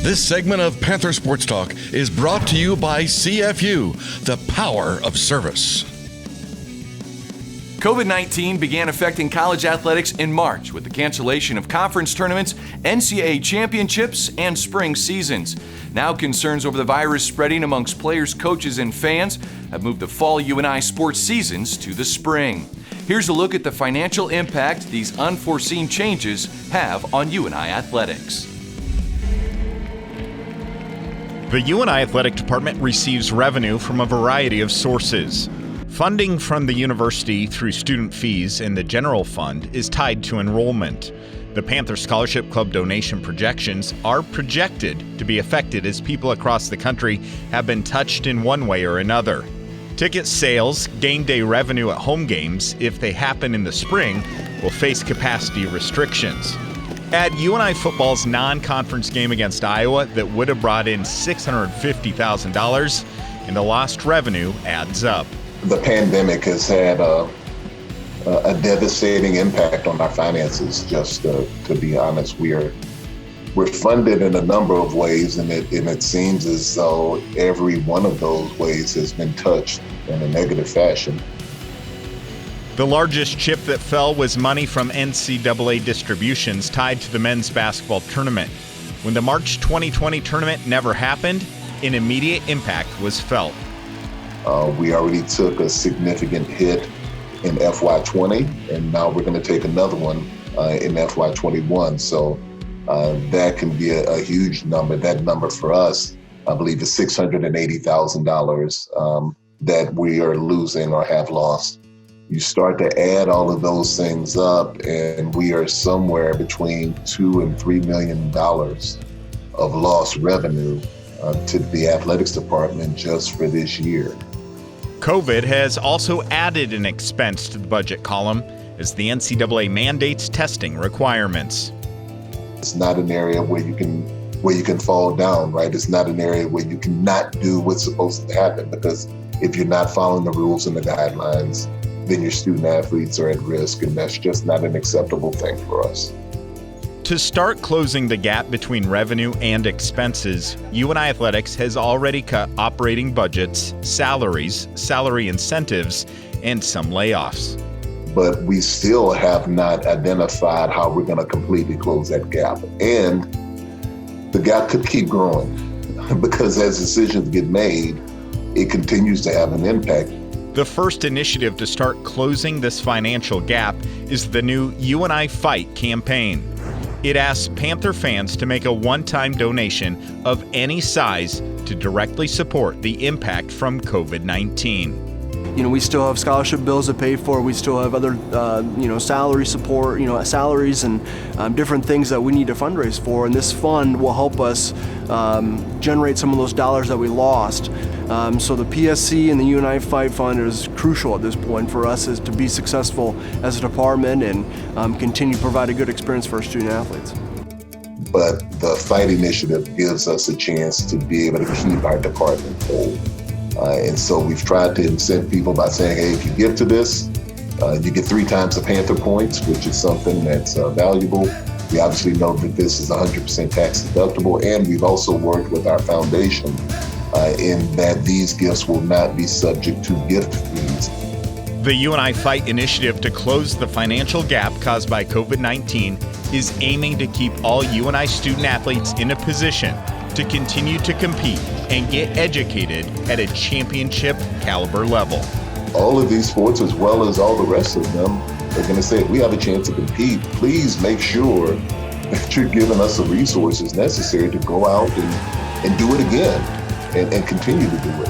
This segment of Panther Sports Talk is brought to you by CFU, the power of service. COVID-19 began affecting college athletics in March with the cancellation of conference tournaments, NCAA Championships, and spring seasons. Now concerns over the virus spreading amongst players, coaches, and fans have moved the fall UNI sports seasons to the spring. Here's a look at the financial impact these unforeseen changes have on UNI athletics. The UNI Athletic Department receives revenue from a variety of sources. Funding from the university through student fees and the general fund is tied to enrollment. The Panther Scholarship Club donation projections are projected to be affected as people across the country have been touched in one way or another. Ticket sales, game day revenue at home games, if they happen in the spring, will face capacity restrictions. Add UNI football's non-conference game against Iowa that would have brought in $650,000, and the lost revenue adds up. The pandemic has had a devastating impact on our finances. Just to be honest, we're funded in a number of ways, and it seems as though every one of those ways has been touched in a negative fashion. The largest chip that fell was money from NCAA distributions tied to the men's basketball tournament. When the March 2020 tournament never happened, an immediate impact was felt. We already took a significant hit in FY20, and now we're going to take another one in FY21. So that can be a huge number. That number for us, I believe, is $680,000 that we are losing or have lost. You start to add all of those things up, and we are somewhere between $2 and $3 million of lost revenue to the athletics department just for this year. COVID has also added an expense to the budget column as the NCAA mandates testing requirements. It's not an area where you can fall down, right? It's not an area where you cannot do what's supposed to happen, because if you're not following the rules and the guidelines, then your student athletes are at risk, and that's just not an acceptable thing for us. To start closing the gap between revenue and expenses, UNI Athletics has already cut operating budgets, salaries, salary incentives, and some layoffs. But we still have not identified how we're going to completely close that gap. And the gap could keep growing because as decisions get made, it continues to have an impact. The first initiative to start closing this financial gap is the new UNI Fight campaign. It asks Panther fans to make a one-time donation of any size to directly support the impact from COVID-19. We still have scholarship bills to pay for. We still have other, salary support, salaries and different things that we need to fundraise for. And this fund will help us generate some of those dollars that we lost. So the PSC and the UNI Fight Fund is crucial at this point for us is to be successful as a department and continue to provide a good experience for our student athletes. But the Fight Initiative gives us a chance to be able to keep our department whole. And so we've tried to incent people by saying, hey, if you give to this, you get 3 times the Panther points, which is something that's valuable. We obviously know that this is 100% tax deductible, and we've also worked with our foundation in that these gifts will not be subject to gift fees. The UNI Fight initiative to close the financial gap caused by COVID-19 is aiming to keep all UNI student athletes in a position to continue to compete and get educated at a championship caliber level. All of these sports, as well as all the rest of them, are going to say, if we have a chance to compete, please make sure that you're giving us the resources necessary to go out and do it again and continue to do it.